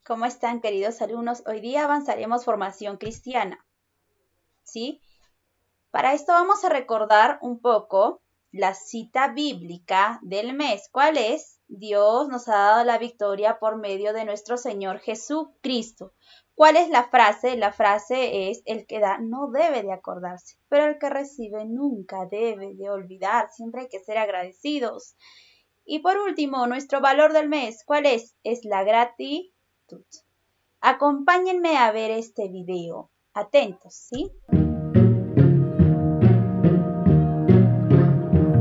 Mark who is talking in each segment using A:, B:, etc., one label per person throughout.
A: ¿Cómo están, queridos alumnos? Hoy día avanzaremos formación cristiana, ¿sí? Para esto vamos a recordar un poco la cita bíblica del mes. ¿Cuál es? Dios nos ha dado la victoria por medio de nuestro Señor Jesucristo. ¿Cuál es la frase? La frase es: el que da no debe de acordarse, pero el que recibe nunca debe de olvidar. Siempre hay que ser agradecidos. Y por último, nuestro valor del mes, ¿cuál es? Es la gratitud. Acompáñenme a ver este video. Atentos, ¿sí?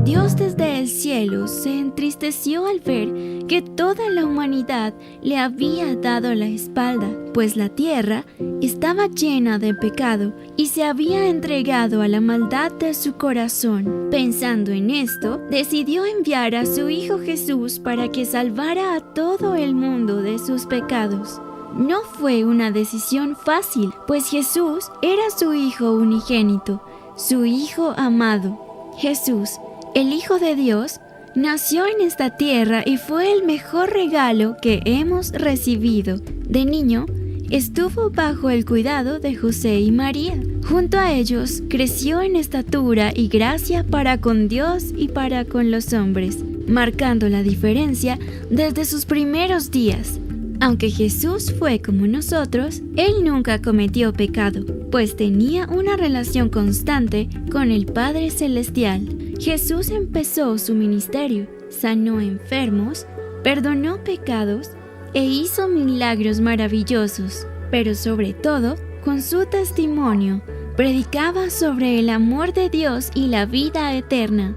B: Dios desde el cielo se entristeció al ver que toda la humanidad le había dado la espalda, pues la tierra estaba llena de pecado y se había entregado a la maldad de su corazón. Pensando en esto, decidió enviar a su Hijo Jesús para que salvara a todo el mundo de sus pecados. No fue una decisión fácil, pues Jesús era su Hijo unigénito, su Hijo amado. Jesús, el Hijo de Dios, nació en esta tierra y fue el mejor regalo que hemos recibido. De niño, estuvo bajo el cuidado de José y María. Junto a ellos, creció en estatura y gracia para con Dios y para con los hombres, marcando la diferencia desde sus primeros días. Aunque Jesús fue como nosotros, Él nunca cometió pecado, pues tenía una relación constante con el Padre Celestial. Jesús empezó su ministerio, sanó enfermos, perdonó pecados e hizo milagros maravillosos, pero sobre todo, con su testimonio, predicaba sobre el amor de Dios y la vida eterna.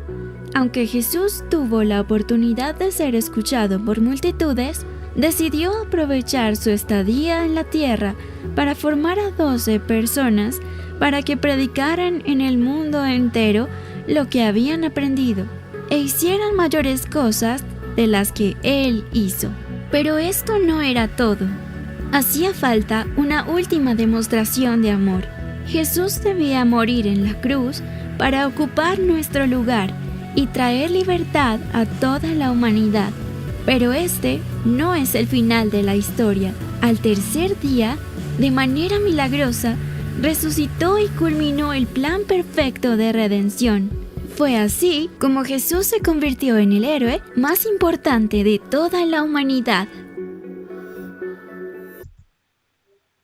B: Aunque Jesús tuvo la oportunidad de ser escuchado por multitudes, decidió aprovechar su estadía en la tierra para formar a 12 personas para que predicaran en el mundo entero lo que habían aprendido e hicieran mayores cosas de las que Él hizo. Pero esto no era todo. Hacía falta una última demostración de amor. Jesús debía morir en la cruz para ocupar nuestro lugar y traer libertad a toda la humanidad. Pero este no es el final de la historia. Al tercer día, de manera milagrosa, resucitó y culminó el plan perfecto de redención. Fue así como Jesús se convirtió en el héroe más importante de toda la humanidad.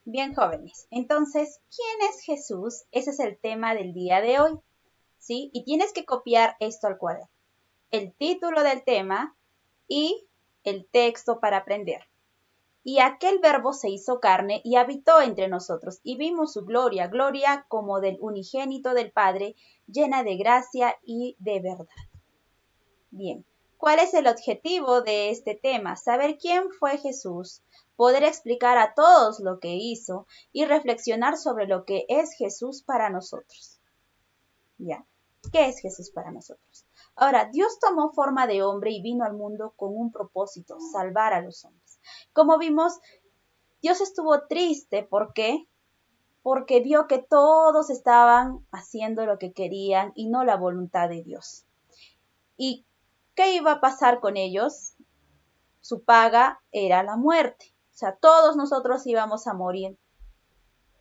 A: Bien, jóvenes. Entonces, ¿quién es Jesús? Ese es el tema del día de hoy, ¿sí? Y tienes que copiar esto al cuaderno. El título del tema y el texto para aprender. Y aquel verbo se hizo carne y habitó entre nosotros, y vimos su gloria, gloria como del unigénito del Padre, llena de gracia y de verdad. Bien, ¿cuál es el objetivo de este tema? Saber quién fue Jesús, poder explicar a todos lo que hizo y reflexionar sobre lo que es Jesús para nosotros. Ya, ¿qué es Jesús para nosotros? Ahora, Dios tomó forma de hombre y vino al mundo con un propósito: salvar a los hombres. Como vimos, Dios estuvo triste. ¿Por qué? Porque vio que todos estaban haciendo lo que querían y no la voluntad de Dios. ¿Y qué iba a pasar con ellos? Su paga era la muerte. O sea, todos nosotros íbamos a morir.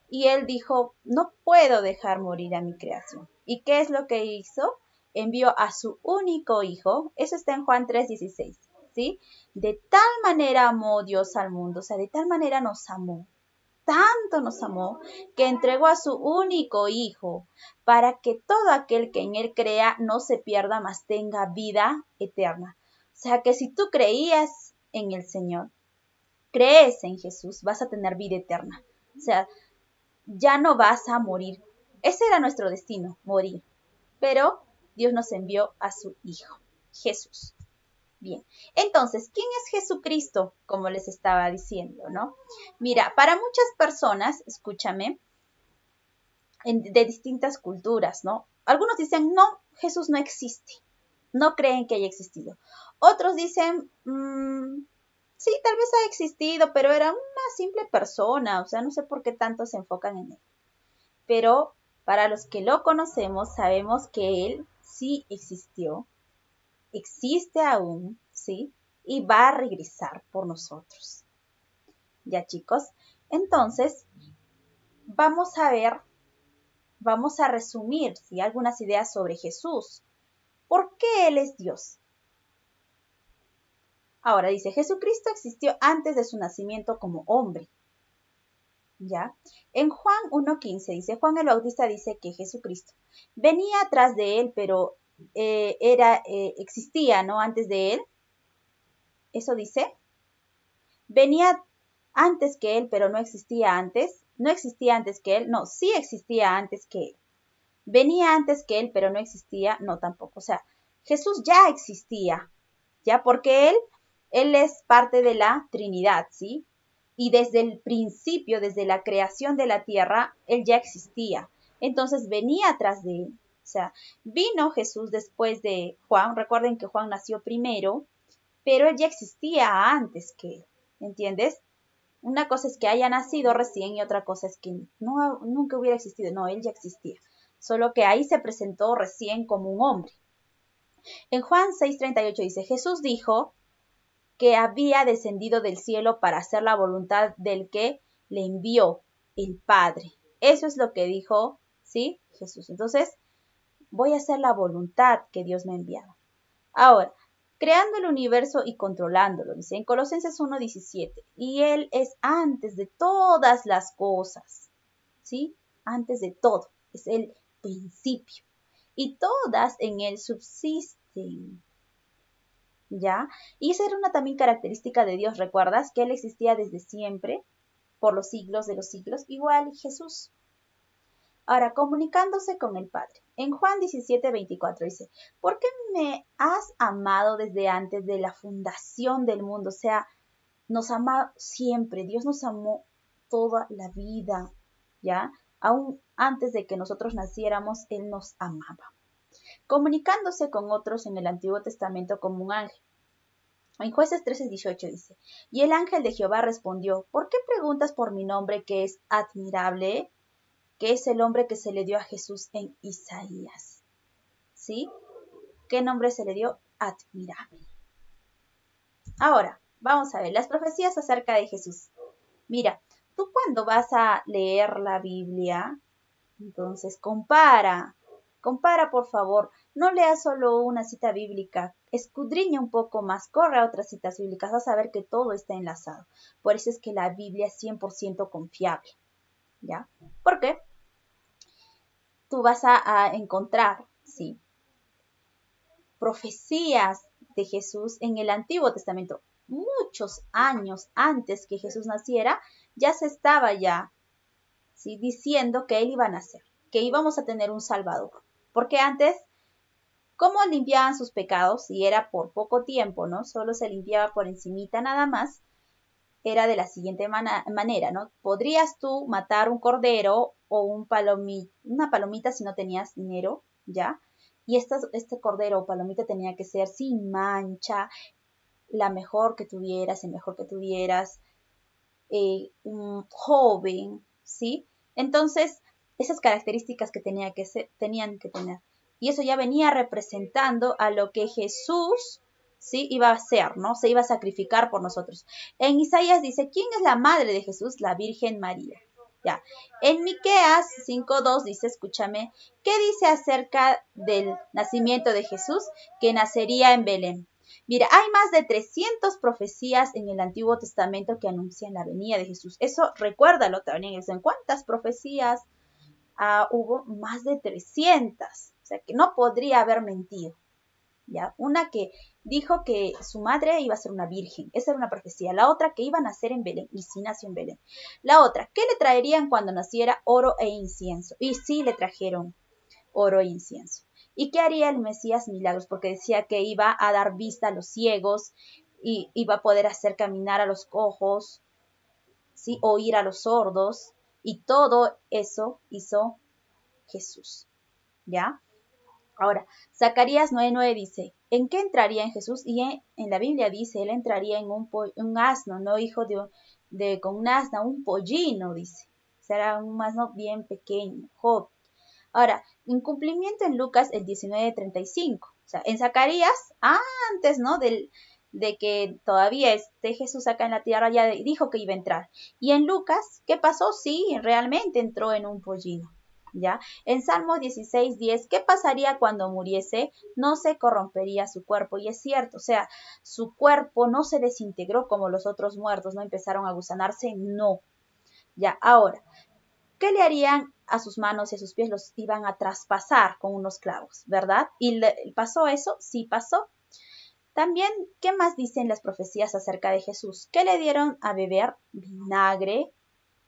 A: Y él dijo: no puedo dejar morir a mi creación. ¿Y qué es lo que hizo? Envió a su único hijo. Eso está en Juan 3:16, ¿sí? De tal manera amó Dios al mundo, o sea, de tal manera nos amó, tanto nos amó, que entregó a su único hijo, para que todo aquel que en él crea no se pierda, mas tenga vida eterna. O sea, que si tú creías en el Señor, crees en Jesús, vas a tener vida eterna. O sea, ya no vas a morir. Ese era nuestro destino, morir. Pero Dios nos envió a su Hijo, Jesús. Bien, entonces, ¿quién es Jesucristo? Como les estaba diciendo, ¿no? Mira, para muchas personas, escúchame, de distintas culturas, ¿no? Algunos dicen: no, Jesús no existe. No creen que haya existido. Otros dicen: sí, tal vez ha existido, pero era una simple persona. O sea, no sé por qué tanto se enfocan en él. Pero para los que lo conocemos, sabemos que él sí existió, existe aún, ¿sí? Y va a regresar por nosotros. Ya, chicos. Entonces, vamos a resumir, ¿sí? Algunas ideas sobre Jesús. ¿Por qué Él es Dios? Ahora dice, Jesucristo existió antes de su nacimiento como hombre. ¿Ya? En Juan 1.15 dice, Juan el Bautista dice que Jesucristo venía atrás de él, pero existía, ¿no? Antes de él. Eso dice. Venía antes que él, pero no existía antes. No existía antes que él. No, sí existía antes que él. Venía antes que él, pero no existía. No, tampoco. O sea, Jesús ya existía, ¿ya? Porque él es parte de la Trinidad, ¿sí? Y desde el principio, desde la creación de la tierra, él ya existía. Entonces venía atrás de él. O sea, vino Jesús después de Juan. Recuerden que Juan nació primero, pero él ya existía antes que él. ¿Entiendes? Una cosa es que haya nacido recién y otra cosa es que nunca hubiera existido. No, él ya existía. Solo que ahí se presentó recién como un hombre. En Juan 6:38 dice, Jesús dijo que había descendido del cielo para hacer la voluntad del que le envió, el Padre. Eso es lo que dijo, ¿sí? Jesús. Entonces, voy a hacer la voluntad que Dios me ha enviado. Ahora, creando el universo y controlándolo, dice en Colosenses 1:17, y Él es antes de todas las cosas, ¿sí? Antes de todo, es el principio. Y todas en Él subsisten, ¿ya? Y esa era una también característica de Dios, ¿recuerdas? Que Él existía desde siempre, por los siglos de los siglos, igual Jesús. Ahora, comunicándose con el Padre. En Juan 17:24 dice, ¿por qué me has amado desde antes de la fundación del mundo? O sea, nos ama siempre. Dios nos amó toda la vida, ¿ya? Aún antes de que nosotros naciéramos, Él nos amaba. Comunicándose con otros en el Antiguo Testamento como un ángel. En Jueces 13:18 dice, y el ángel de Jehová respondió, ¿por qué preguntas por mi nombre que es admirable? Que es el nombre que se le dio a Jesús en Isaías. ¿Sí? ¿Qué nombre se le dio? Admirable. Ahora, vamos a ver las profecías acerca de Jesús. Mira, tú cuando vas a leer la Biblia, entonces compara por favor, no leas solo una cita bíblica, escudriña un poco más, corre a otras citas bíblicas, vas a ver que todo está enlazado. Por eso es que la Biblia es 100% confiable, ¿ya? ¿Por qué? Tú vas a encontrar, ¿sí? Profecías de Jesús en el Antiguo Testamento. Muchos años antes que Jesús naciera, ya se estaba ¿sí? Diciendo que Él iba a nacer, que íbamos a tener un Salvador. Porque antes, ¿cómo limpiaban sus pecados? Y era por poco tiempo, ¿no? Solo se limpiaba por encimita nada más. Era de la siguiente manera, ¿no? Podrías tú matar un cordero o una palomita si no tenías dinero, ¿ya? Y este cordero o palomita tenía que ser sin mancha, la mejor que tuvieras, el mejor que tuvieras, un joven, ¿sí? Entonces, esas características que tenían que tener. Y eso ya venía representando a lo que Jesús, ¿sí? Iba a hacer, ¿no? Se iba a sacrificar por nosotros. En Isaías dice, ¿quién es la madre de Jesús? La Virgen María. Ya. En Miqueas 5:2 dice, escúchame, ¿qué dice acerca del nacimiento de Jesús? Que nacería en Belén. Mira, hay más de 300 profecías en el Antiguo Testamento que anuncian la venida de Jesús. Eso recuérdalo también. ¿En cuántas profecías hubo? Más de 300. O sea, que no podría haber mentido. ¿Ya? Una que dijo que su madre iba a ser una virgen. Esa era una profecía. La otra que iba a nacer en Belén. Y sí nació en Belén. La otra, ¿qué le traerían cuando naciera? Oro e incienso. Y sí le trajeron oro e incienso. ¿Y qué haría el Mesías? Milagros, porque decía que iba a dar vista a los ciegos, y iba a poder hacer caminar a los cojos, ¿sí? Oír a los sordos, y todo eso hizo Jesús, ¿ya? Ahora, Zacarías 9:9 dice, ¿en qué entraría en Jesús? Y en la Biblia dice, él entraría en un asno, no hijo con un asna, un pollino, dice. Será un asno bien pequeño, joven. Ahora, incumplimiento en Lucas el 19:35. O sea, en Zacarías, antes, ¿no? de que todavía Jesús acá en la tierra ya dijo que iba a entrar. Y en Lucas, ¿qué pasó? Sí, realmente entró en un pollino. ¿Ya? En Salmo 16:10, ¿qué pasaría cuando muriese? No se corrompería su cuerpo. Y es cierto, o sea, su cuerpo no se desintegró como los otros muertos, no empezaron a gusanarse, no. Ya, ahora, ¿qué le harían a sus manos y a sus pies? Los iban a traspasar con unos clavos, ¿verdad? ¿Y pasó eso? Sí pasó. También, ¿qué más dicen las profecías acerca de Jesús? ¿Qué le dieron a beber? Vinagre.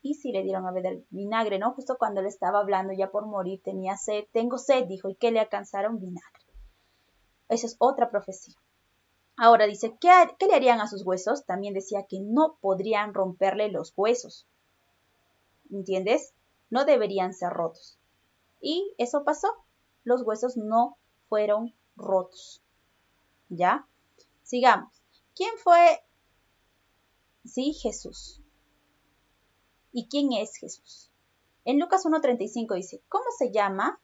A: Y sí le dieron a beber vinagre, ¿no? Justo cuando él estaba hablando ya por morir, tenía sed, tengo sed, dijo, ¿y qué le alcanzaron? Vinagre. Esa es otra profecía. Ahora dice, ¿qué le harían a sus huesos? También decía que no podrían romperle los huesos. ¿Entiendes? No deberían ser rotos. Y eso pasó. Los huesos no fueron rotos. ¿Ya? Sigamos. ¿Quién fue? Sí, Jesús. ¿Y quién es Jesús? En Lucas 1:35 dice, ¿cómo se llama?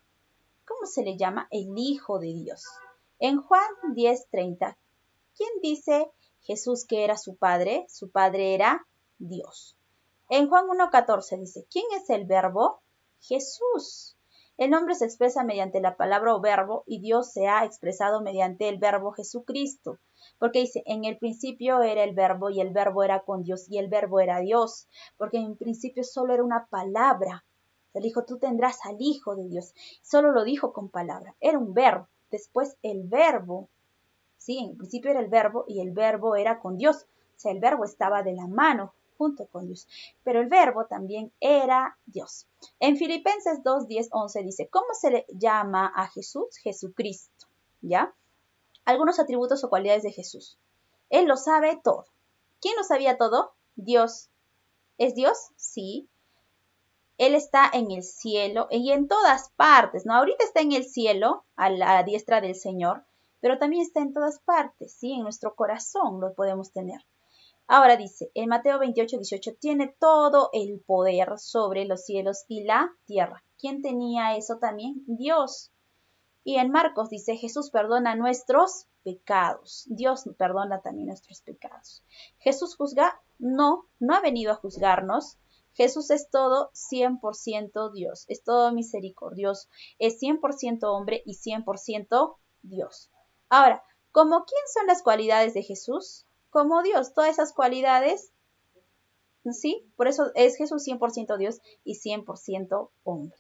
A: ¿Cómo se le llama? El Hijo de Dios. En Juan 10:30, ¿quién dice Jesús que era su padre? Su padre era Dios. En Juan 1:14 dice, ¿quién es el verbo? Jesús. El nombre se expresa mediante la palabra o verbo y Dios se ha expresado mediante el verbo Jesucristo. Porque dice, en el principio era el verbo y el verbo era con Dios y el verbo era Dios. Porque en principio solo era una palabra. El Hijo, tú tendrás al Hijo de Dios. Solo lo dijo con palabra. Era un verbo. Después el verbo. Sí, en el principio era el verbo y el verbo era con Dios. O sea, el verbo estaba de la mano junto con Dios. Pero el verbo también era Dios. En Filipenses 2:10-11 dice, ¿cómo se le llama a Jesús? Jesucristo. ¿Ya? Algunos atributos o cualidades de Jesús. Él lo sabe todo. ¿Quién lo sabía todo? Dios. ¿Es Dios? Sí. Él está en el cielo y en todas partes, ¿no? Ahorita está en el cielo, a la diestra del Señor, pero también está en todas partes, ¿sí? En nuestro corazón lo podemos tener. Ahora dice, en Mateo 28:18, tiene todo el poder sobre los cielos y la tierra. ¿Quién tenía eso también? Dios. Y en Marcos dice, Jesús perdona nuestros pecados. Dios perdona también nuestros pecados. ¿Jesús juzga? No, no ha venido a juzgarnos. Jesús es todo 100% Dios, es todo misericordioso, es 100% hombre y 100% Dios. Ahora, ¿cómo quién son las cualidades de Jesús? Como Dios, todas esas cualidades, ¿sí? Por eso es Jesús 100% Dios y 100% hombre.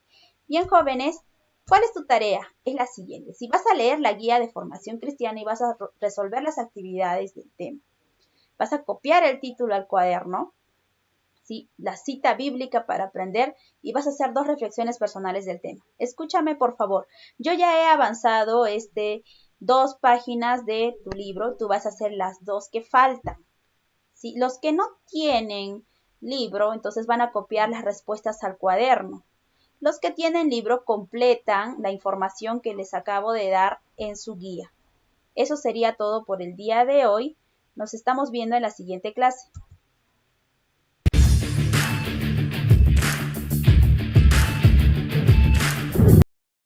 A: Bien, jóvenes, ¿cuál es tu tarea? Es la siguiente. Si vas a leer la guía de formación cristiana y vas a resolver las actividades del tema, vas a copiar el título al cuaderno, ¿sí? La cita bíblica para aprender y vas a hacer 2 reflexiones personales del tema. Escúchame, por favor. Yo ya he avanzado 2 páginas de tu libro. Tú vas a hacer las 2 que faltan. ¿Sí? Los que no tienen libro, entonces van a copiar las respuestas al cuaderno. Los que tienen libro completan la información que les acabo de dar en su guía. Eso sería todo por el día de hoy. Nos estamos viendo en la siguiente clase.